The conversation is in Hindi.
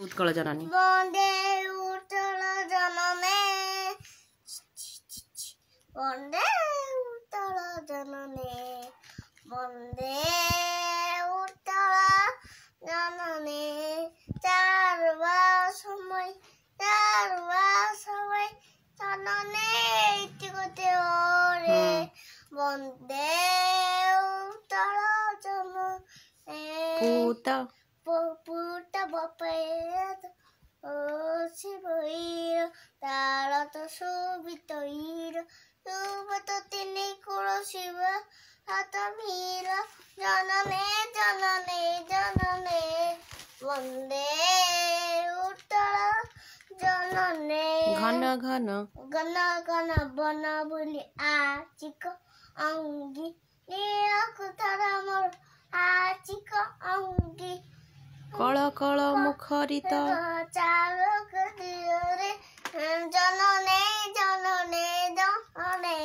उत्कल जननी वन्दे उत्कल जननी वन्दे उत्कल जननी वन्दे उत्कल जननी चारुवा समय जननी इतिको रे वन्दे उत्कल जननी पुट बपेद शिवईर तार तो सुबितईर सुबत तिनी कुल शिव हाथ मीर जनने जनने जनने वन्दे उत्कल जनने घन घन घन घन बन बुली आचिक अंगी नीलकुथर मोर आचिक अंगी कल कल मुखरित चालक दियोरे जनने जनने जनने